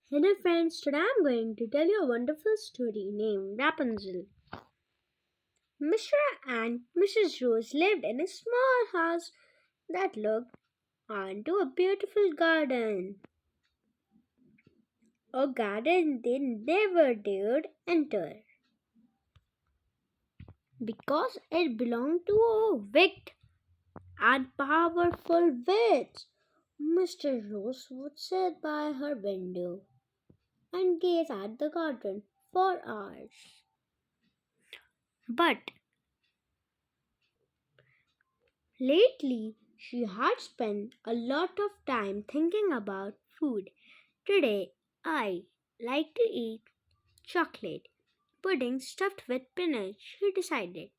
Hello friends, today I'm going to tell you a wonderful story named Rapunzel. Mr. and Mrs. Rose lived in a small house that looked onto a beautiful garden. A garden they never dared enter because it belonged to a wicked and powerful witch. Mr. Rose would sit by her window and gaze at the garden for hours. But lately, she had spent a lot of time thinking about food. Today, I like to eat chocolate pudding stuffed with peanuts, she decided.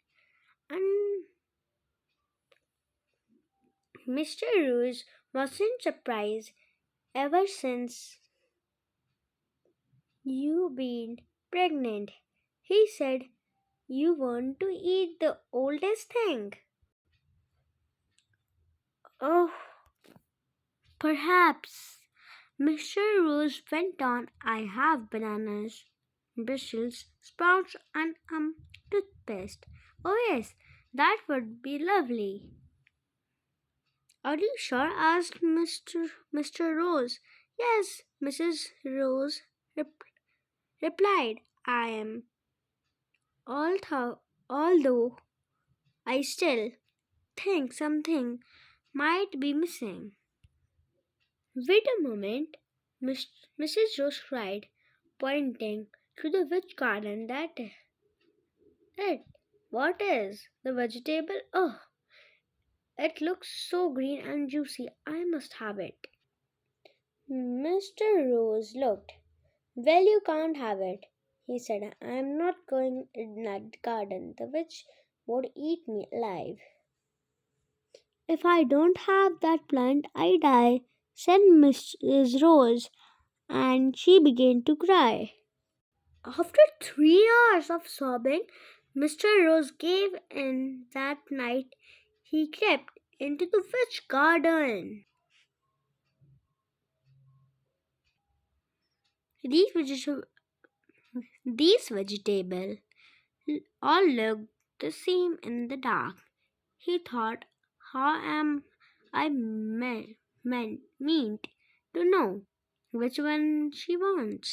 And Mr. Rose wasn't surprised ever since you been pregnant. He said, "You want to eat the oldest thing?" Oh, perhaps. Mr. Rose went on. "I have bananas, bristles, sprouts, and toothpaste." "Oh, yes, that would be lovely." "Are you sure?" asked Mr. Rose. "Yes," Mrs. Rose replied. "I am, although I still think something might be missing." "Wait a moment," Mrs. Rose cried, pointing to the witch garden. "That it. What is the vegetable? Oh, it looks so green and juicy. I must have it." Mr. Rose looked. "Well, you can't have it," he said. "I'm not going in that garden. The witch would eat me alive." "If I don't have that plant, I die," said Mrs. Rose, and she began to cry. After 3 hours of sobbing, Mr. Rose gave in. That night he crept into the witch garden. These, vegeta- these vegetables all looked the same in the dark. He thought, "How am I meant to know which one she wants?"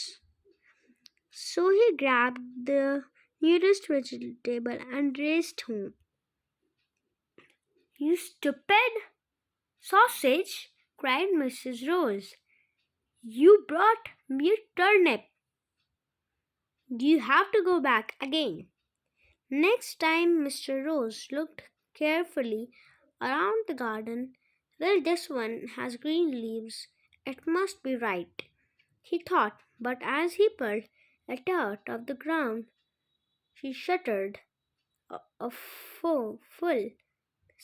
So he grabbed the nearest vegetable and raced home. "You stupid sausage!" cried Mrs. Rose. "You brought me a turnip. You have to go back again." Next time Mr. Rose looked carefully around the garden. "Well, this one has green leaves. It must be right," he thought, but as he pulled it out of the ground, she shuddered. A full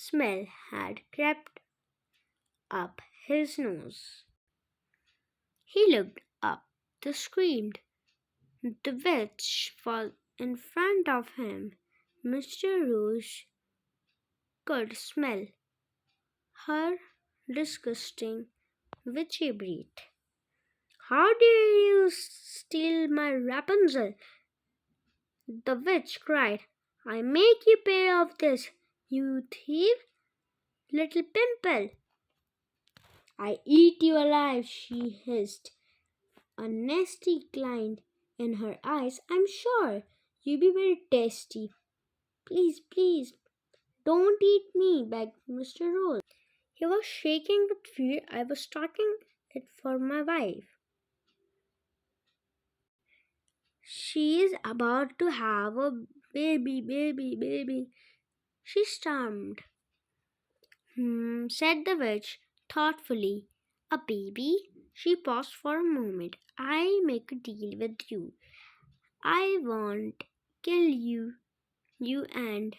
smell had crept up his nose. He looked up, the screamed. The witch was in front of him. Mr. Rose could smell her disgusting witchy breath. "How dare you steal my Rapunzel?" the witch cried. "I make you pay off this, you thief, little pimple." "I eat you alive," she hissed, a nasty glint in her eyes. "I'm sure you be very tasty." "Please, please, don't eat me," begged Mr. Rose. He was shaking with fear. "I was stocking it for my wife. She is about to have a baby," she stammered. Said the witch thoughtfully. "A baby?" She paused for a moment. "I make a deal with you. I won't kill you and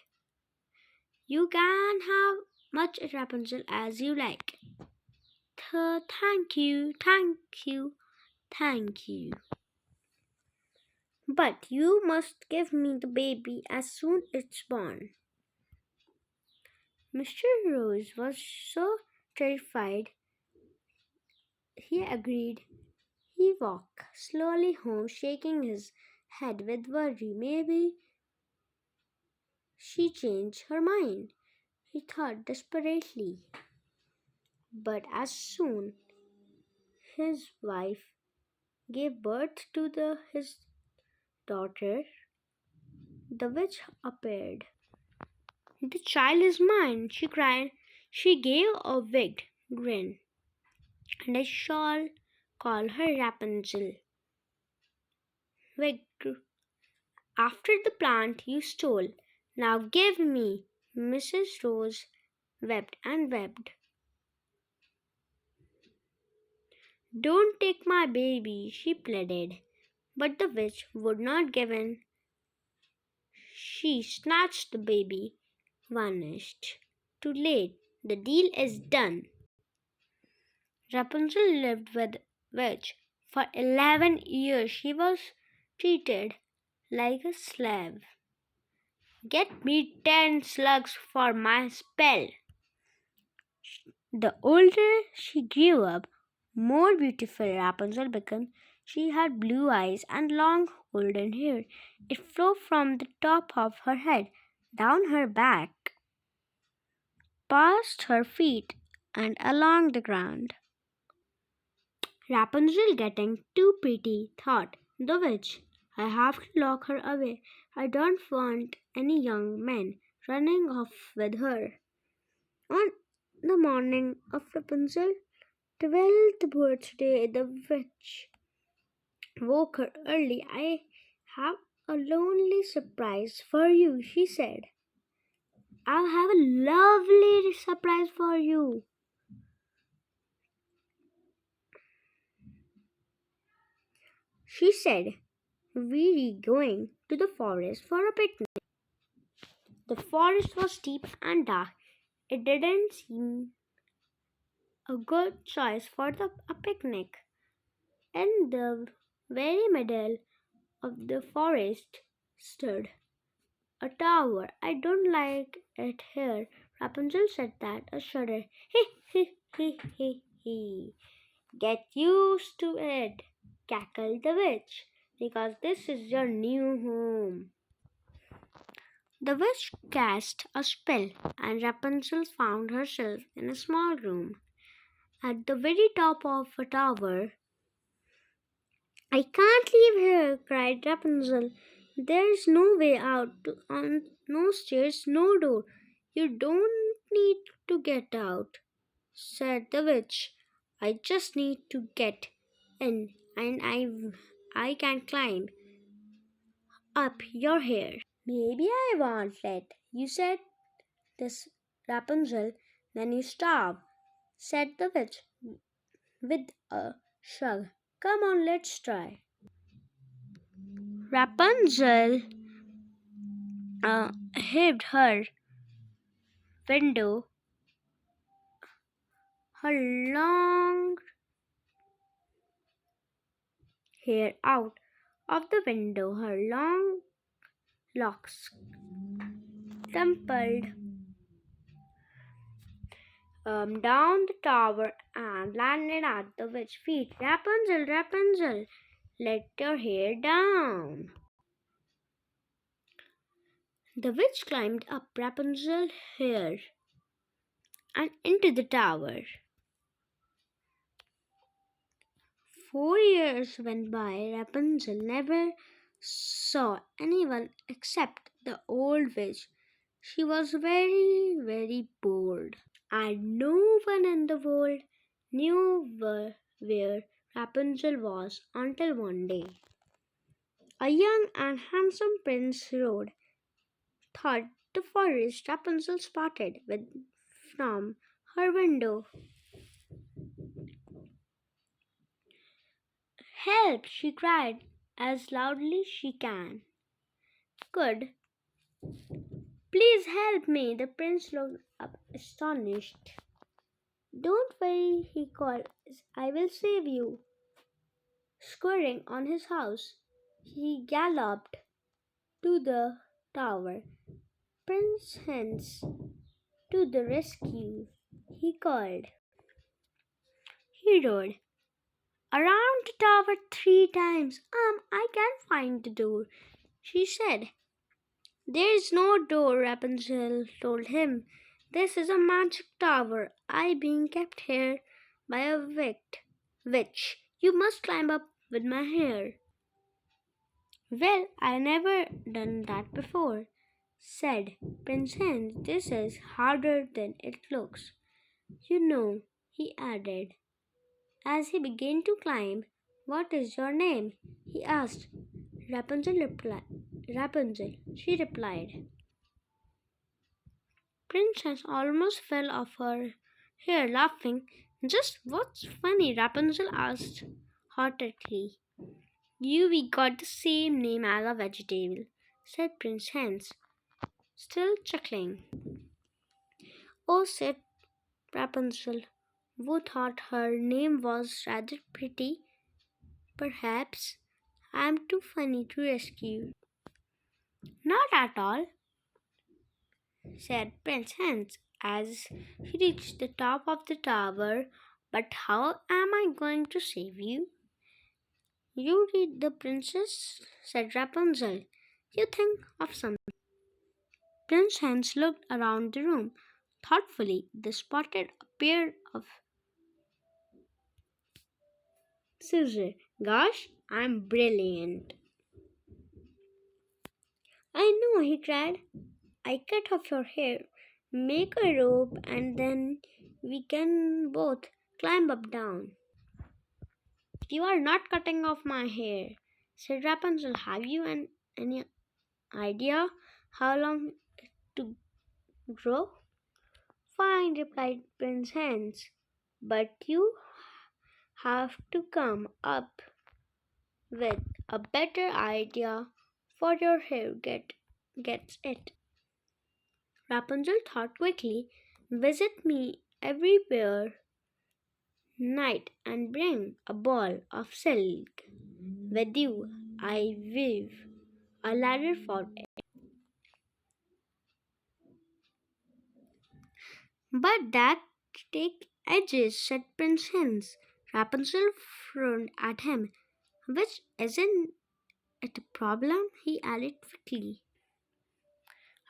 you can have much Rapunzel as you like." Thank you, thank you, thank you. But you must give me the baby as soon as it's born." Mr. Rose was so terrified. He agreed. He walked slowly home, shaking his head with worry. Maybe she changed her mind, he thought desperately. But as soon his wife gave birth to his daughter, the witch appeared. The child is mine, she cried. She gave a wicked grin, and I shall call her Rapunzel. Wicked. After the plant you stole, now give me. Mrs. Rose wept and wept. Don't take my baby, she pleaded. But the witch would not give in. She snatched the baby, vanished. Too late, the deal is done. Rapunzel lived with witch for 11 years. She was treated like a slave. Get me 10 slugs for my spell. The older she grew up, more beautiful Rapunzel became. She had blue eyes and long golden hair. It flowed from the top of her head down her back, past her feet, and along the ground. Rapunzel getting too pretty, thought the witch. I have to lock her away. I don't want any young men running off with her. On the morning of Rapunzel's 12th birthday, the witch woke her early. I have a lonely surprise for you, she said. I'll have a lovely surprise for you. She said, we're going to the forest for a picnic. The forest was deep and dark. It didn't seem a good choice for a picnic. In the very middle of the forest stood a tower. I don't like it here. Rapunzel said that a shudder. He he he he he. Get used to it, cackled the witch, because this is your new home. The witch cast a spell, and Rapunzel found herself in a small room at the very top of a tower. I can't leave here, cried Rapunzel. There's no way out, no stairs, no door. You don't need to get out, said the witch. I just need to get in, and I can climb up your hair. Maybe I won't let you, said this Rapunzel. Then you starve, said the witch with a shrug. Come on, let's try. Rapunzel hid her window, her long hair out of the window, her long locks tumbled down the tower and landed at the witch's feet. Rapunzel, Rapunzel, let your hair down. The witch climbed up Rapunzel's hair and into the tower. 4 years went by. Rapunzel never saw anyone except the old witch. She was very, very bored, and no one in the world knew where Rapunzel was until one day. A young and handsome prince rode thought the forest. Rapunzel spotted with from her window. Help! She cried as loudly she can. Could please help me? The prince looked up astonished. Don't worry, he called. I will save you. Scurrying on his house, he galloped to the tower. Prince Hans to the rescue, he called. He rode around the tower 3 times. I can't find the door, she said. There is no door, Rapunzel told him. This is a magic tower. I being kept here by a witch. You must climb up with my hair. Well, I never done that before, said Prince Hans. This is harder than it looks. You know, he added, as he began to climb. What is your name? He asked. Rapunzel, she replied. Princess almost fell off her hair laughing. Just what's funny? Rapunzel asked heartedly. We got the same name as a vegetable, said Prince Hans, still chuckling. Oh, said Rapunzel, who thought her name was rather pretty. Perhaps I'm too funny to rescue. Not at all, said Prince Hans as he reached the top of the tower. But how am I going to save you? You read the princess, said Rapunzel. You think of something. Prince Hans looked around the room thoughtfully. They spotted a pair of scissors. Gosh, I'm brilliant. I know, he cried. I cut off your hair, make a rope, and then we can both climb up down. You are not cutting off my hair, said Rapunzel. Have you any idea how long to grow? Fine, replied Prince Hans, but you have to come up with a better idea for your hair gets it. Rapunzel thought quickly. Visit me everywhere night and bring a ball of silk with you. I weave a ladder for it. But that take ages, said Prince Hans. Rapunzel frowned at him. Which isn't it a problem? He added quickly.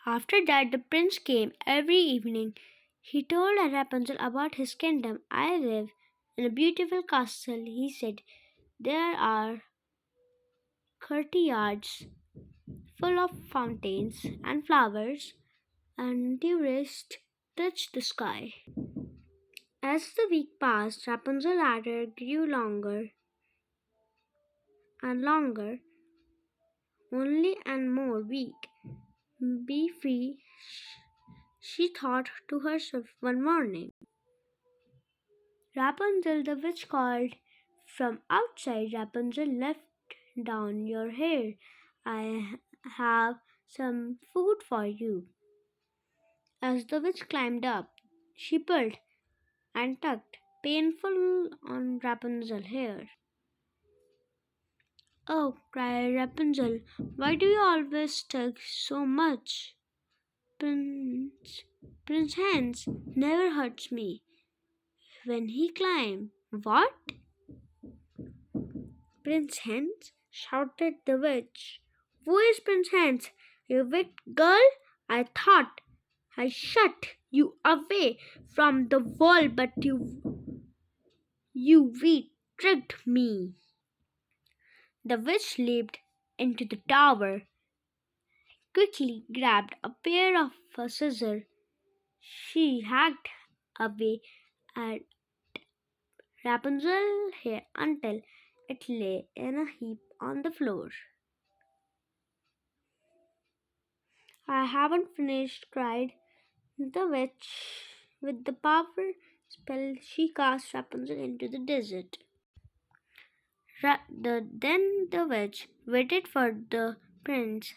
After that, the prince came every evening. He told Rapunzel about his kingdom. I live in a beautiful castle, he said. There are courtyards full of fountains and flowers, and tourists touch the sky. As the week passed, Rapunzel's ladder grew longer and longer, only and more weak. Be free, she thought to herself one morning. Rapunzel, the witch called from outside. Rapunzel, left down your hair. I have some food for you. As the witch climbed up, she pulled and tugged, painful on Rapunzel's hair. Oh, cried Rapunzel, why do you always tug so much? Prince, Prince Hans never hurts me when he climbs. What? Prince Hans? Shouted the witch. Who is Prince Hans? You wicked girl? I thought I shut you away from the world, but you tricked me. The witch leaped into the tower, quickly grabbed a pair of scissors. She hacked away at Rapunzel's hair until it lay in a heap on the floor. I haven't finished, cried the witch. With the power spell, she cast Rapunzel into the desert. Then the witch waited for the prince,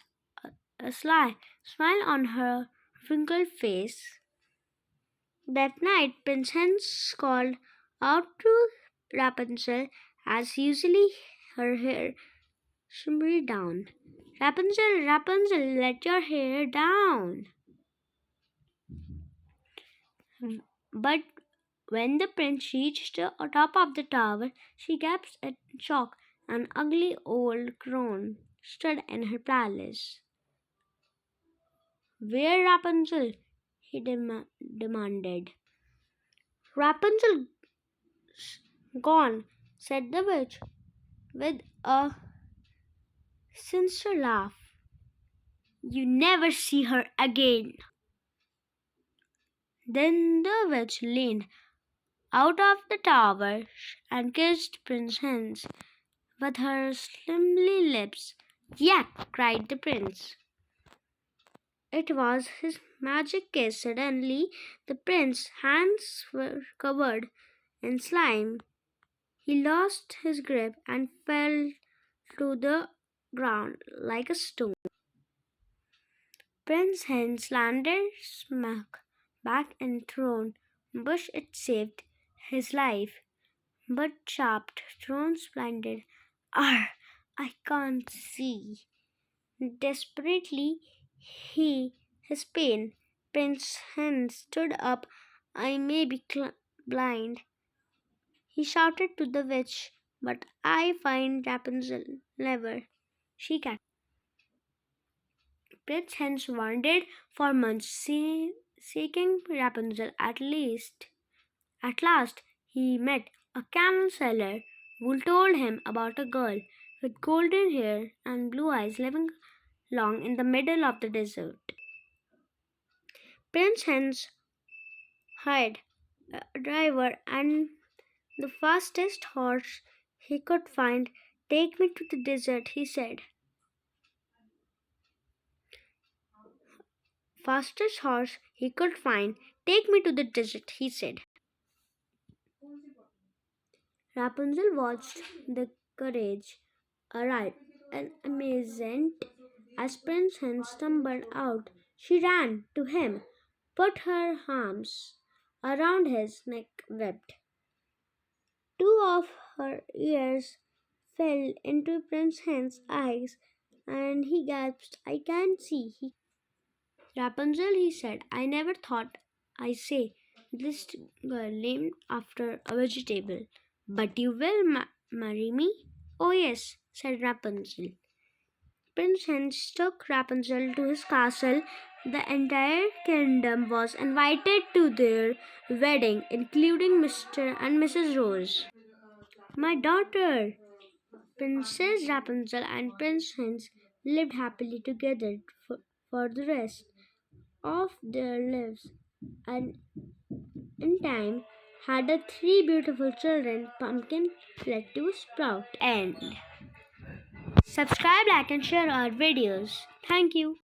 a sly smile on her wrinkled face. That night, Prince Hans called out to Rapunzel as usually her hair shimmered down. Rapunzel, Rapunzel, let your hair down. But When the prince reached the top of the tower, she gasped in shock. An ugly old crone stood in her palace. Where Rapunzel? he demanded. Rapunzel gone, said the witch with a sinister laugh. You never see her again. Then the witch leaned out of the tower and kissed Prince's hands with her slimly lips. Yak! Cried the prince. It was his magic kiss. Suddenly, the prince's hands were covered in slime. He lost his grip and fell to the ground like a stone. Prince's hands landed smack back in thorn bush. It saved his life, but sharp thorns blinded. Arr! I can't see. Desperately, he his pain. Prince's hand stood up. I may be blind, he shouted to the witch, but I find Rapunzel never. She cat. Prince Hans wandered for months, seeking Rapunzel. At last, he met a camel seller who told him about a girl with golden hair and blue eyes living along in the middle of the desert. Prince Hans hired a driver and the fastest horse he could find. Take me to the desert, he said. Fastest horse he could find. Take me to the desert, he said. Rapunzel watched the carriage arrive and amazed as Prince Hans stumbled out. She ran to him, put her arms around his neck, wept. Two of her ears fell into Prince Hans' eyes, and he gasped, I can't see. Rapunzel, he said, I never thought I say this girl named after a vegetable. But you will marry me? Oh, yes, said Rapunzel. Prince Hans took Rapunzel to his castle. The entire kingdom was invited to their wedding, including Mr. and Mrs. Rose. My daughter, Princess Rapunzel and Prince Hans lived happily together for the rest of their lives, and in time had a three beautiful children. Pumpkin led to sprout. End. Subscribe, like, and share our videos. Thank you.